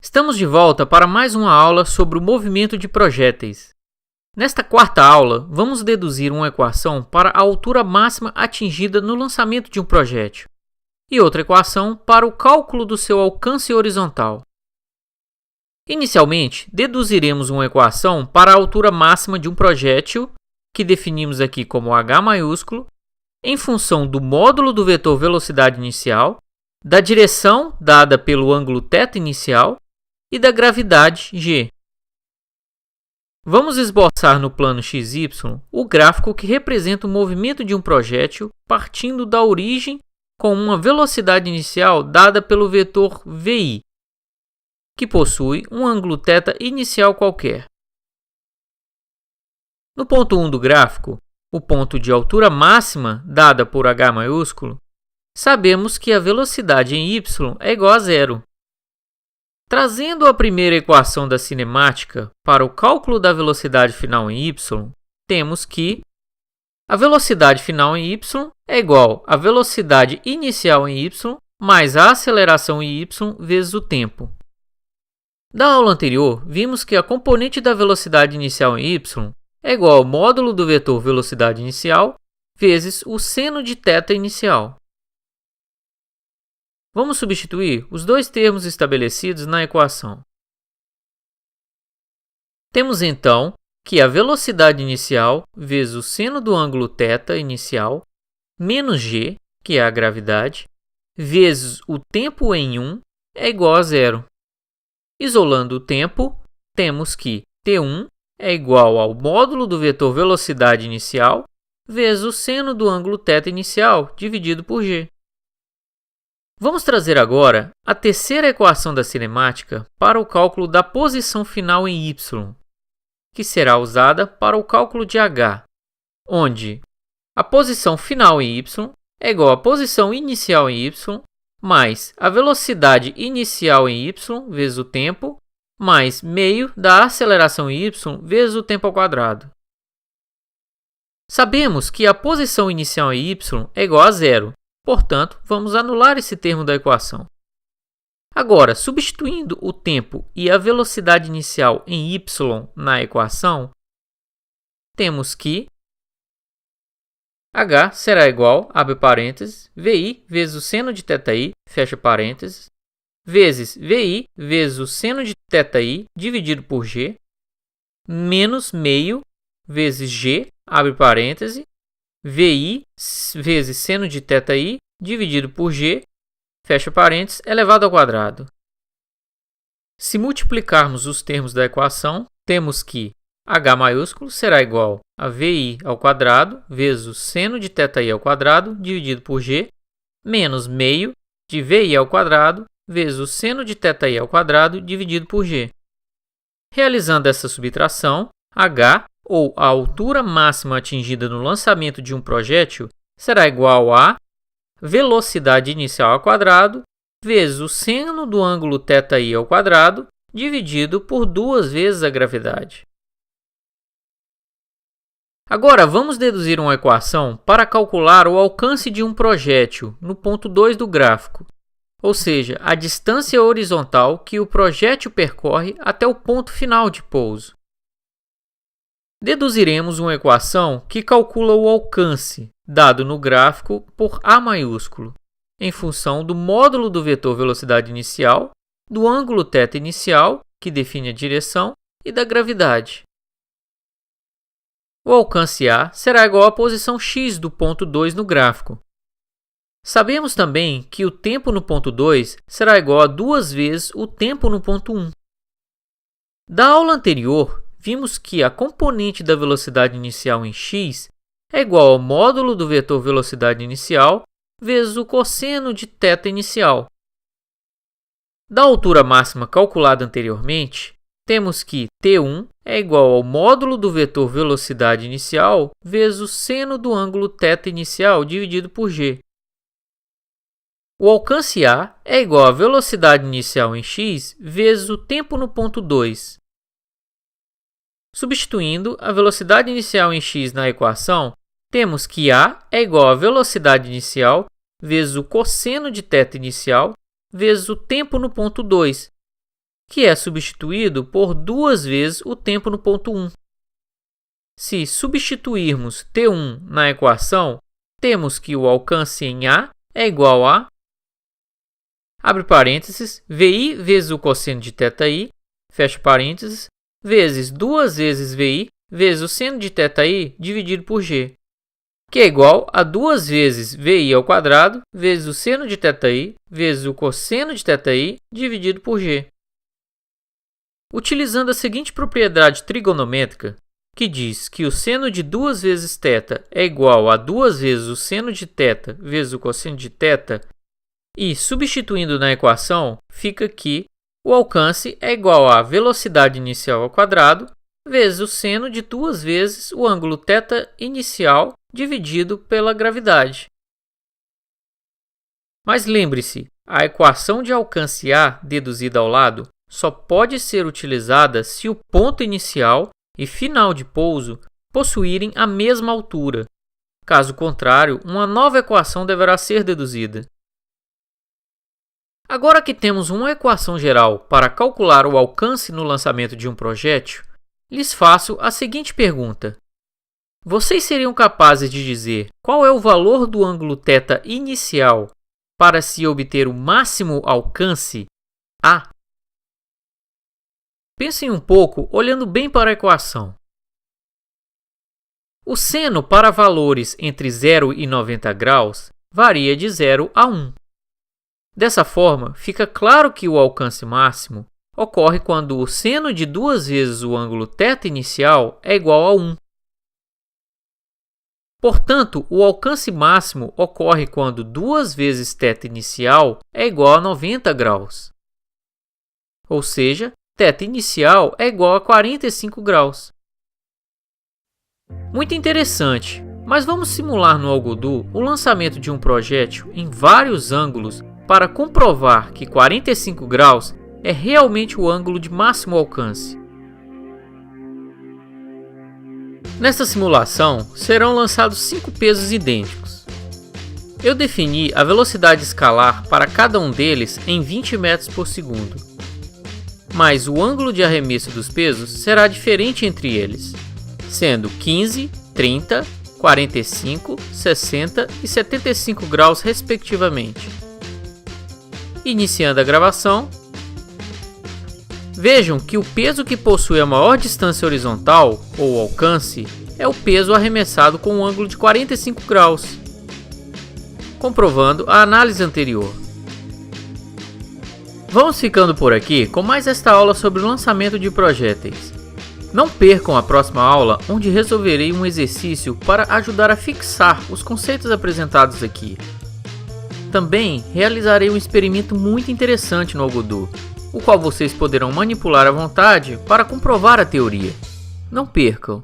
Estamos de volta para mais uma aula sobre o movimento de projéteis. Nesta quarta aula, vamos deduzir uma equação para a altura máxima atingida no lançamento de um projétil e outra equação para o cálculo do seu alcance horizontal. Inicialmente, deduziremos uma equação para a altura máxima de um projétil, que definimos aqui como h maiúsculo, em função do módulo do vetor velocidade inicial, da direção dada pelo ângulo θ inicial e da gravidade g. Vamos esboçar no plano XY o gráfico que representa o movimento de um projétil partindo da origem com uma velocidade inicial dada pelo vetor VI, que possui um ângulo θ inicial qualquer. No ponto 1 do gráfico, o ponto de altura máxima dada por h maiúsculo, sabemos que a velocidade em y é igual a zero. Trazendo a primeira equação da cinemática para o cálculo da velocidade final em y, temos que a velocidade final em y é igual à velocidade inicial em y mais a aceleração em y vezes o tempo. Da aula anterior, vimos que a componente da velocidade inicial em y é igual ao módulo do vetor velocidade inicial vezes o seno de θ inicial. Vamos substituir os dois termos estabelecidos na equação. Temos então que a velocidade inicial vezes o seno do ângulo θ inicial menos g, que é a gravidade, vezes o tempo em 1 é igual a zero. Isolando o tempo, temos que T1 é igual ao módulo do vetor velocidade inicial vezes o seno do ângulo θ inicial dividido por g. Vamos trazer agora a terceira equação da cinemática para o cálculo da posição final em y, que será usada para o cálculo de h, onde a posição final em y é igual à posição inicial em y mais a velocidade inicial em y vezes o tempo mais meio da aceleração em y vezes o tempo ao quadrado. Sabemos que a posição inicial em y é igual a zero. Portanto, vamos anular esse termo da equação. Agora, substituindo o tempo e a velocidade inicial em y na equação, temos que h será igual, abre parênteses, vi vezes o seno de θi, fecha parênteses, vezes vi vezes o seno de θi dividido por g, menos meio vezes g, abre parênteses, vi vezes seno de θi dividido por g, fecha parênteses, elevado ao quadrado. Se multiplicarmos os termos da equação, temos que h maiúsculo será igual a vi ao quadrado vezes o seno de θi ao quadrado dividido por g, menos meio de vi ao quadrado vezes o seno de θi ao quadrado dividido por g. Realizando essa subtração, h, ou a altura máxima atingida no lançamento de um projétil, será igual a velocidade inicial ao quadrado vezes o seno do ângulo θi ao quadrado dividido por 2 vezes a gravidade. Agora, vamos deduzir uma equação para calcular o alcance de um projétil no ponto 2 do gráfico, ou seja, a distância horizontal que o projétil percorre até o ponto final de pouso. Deduziremos uma equação que calcula o alcance, dado no gráfico por A maiúsculo, em função do módulo do vetor velocidade inicial, do ângulo θ inicial, que define a direção, e da gravidade. O alcance A será igual à posição x do ponto 2 no gráfico. Sabemos também que o tempo no ponto 2 será igual a 2 vezes o tempo no ponto 1. Da aula anterior, vimos que a componente da velocidade inicial em x é igual ao módulo do vetor velocidade inicial vezes o cosseno de θ inicial. Da altura máxima calculada anteriormente, temos que T1 é igual ao módulo do vetor velocidade inicial vezes o seno do ângulo θ inicial dividido por g. O alcance A é igual à velocidade inicial em x vezes o tempo no ponto 2. Substituindo a velocidade inicial em x na equação, temos que A é igual à velocidade inicial vezes o cosseno de θ inicial vezes o tempo no ponto 2, que é substituído por 2 vezes o tempo no ponto 1. Se substituirmos T1 na equação, temos que o alcance em A é igual a, abre parênteses, VI vezes o cosseno de θi, fecha parênteses, vezes 2 vezes VI vezes o seno de θi dividido por G, que é igual a 2 vezes VI ao quadrado vezes o seno de θi vezes o cosseno de θi dividido por G. Utilizando a seguinte propriedade trigonométrica, que diz que o seno de 2 vezes θ é igual a 2 vezes o seno de θ vezes o cosseno de θ, e substituindo na equação, fica que o alcance é igual a velocidade inicial ao quadrado vezes o seno de 2 vezes o ângulo θ inicial dividido pela gravidade. Mas lembre-se, a equação de alcance A deduzida ao lado só pode ser utilizada se o ponto inicial e final de pouso possuírem a mesma altura. Caso contrário, uma nova equação deverá ser deduzida. Agora que temos uma equação geral para calcular o alcance no lançamento de um projétil, lhes faço a seguinte pergunta. Vocês seriam capazes de dizer qual é o valor do ângulo θ inicial para se obter o máximo alcance A? Pensem um pouco olhando bem para a equação. O seno para valores entre 0 e 90 graus varia de 0 a 1. Dessa forma, fica claro que o alcance máximo ocorre quando o seno de 2 vezes o ângulo θ inicial é igual a 1. Portanto, o alcance máximo ocorre quando 2 vezes θ inicial é igual a 90 graus. Ou seja, θ inicial é igual a 45 graus. Muito interessante, mas vamos simular no Algodo o lançamento de um projétil em vários ângulos para comprovar que 45 graus é realmente o ângulo de máximo alcance. Nesta simulação, serão lançados 5 pesos idênticos. Eu defini a velocidade escalar para cada um deles em 20 metros por segundo. Mas o ângulo de arremesso dos pesos será diferente entre eles, sendo 15, 30, 45, 60 e 75 graus respectivamente. Iniciando a gravação, vejam que o peso que possui a maior distância horizontal, ou alcance, é o peso arremessado com um ângulo de 45 graus, comprovando a análise anterior. Vamos ficando por aqui com mais esta aula sobre o lançamento de projéteis. Não percam a próxima aula, onde resolverei um exercício para ajudar a fixar os conceitos apresentados aqui. Também realizarei um experimento muito interessante no Algodo, o qual vocês poderão manipular à vontade para comprovar a teoria. Não percam!